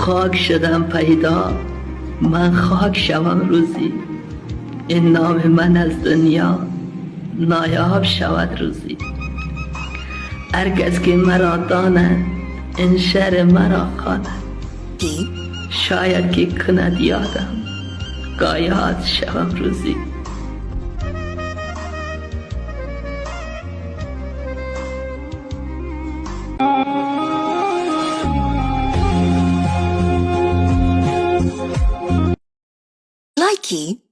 خاک شدم پیدا، من خاک شوم روزی. این نام من از دنیا نایاب شود روزی. هر کس که مرا داند این شعر مرا خواند، شاید که کند یادم گاید شوم روزی. Likey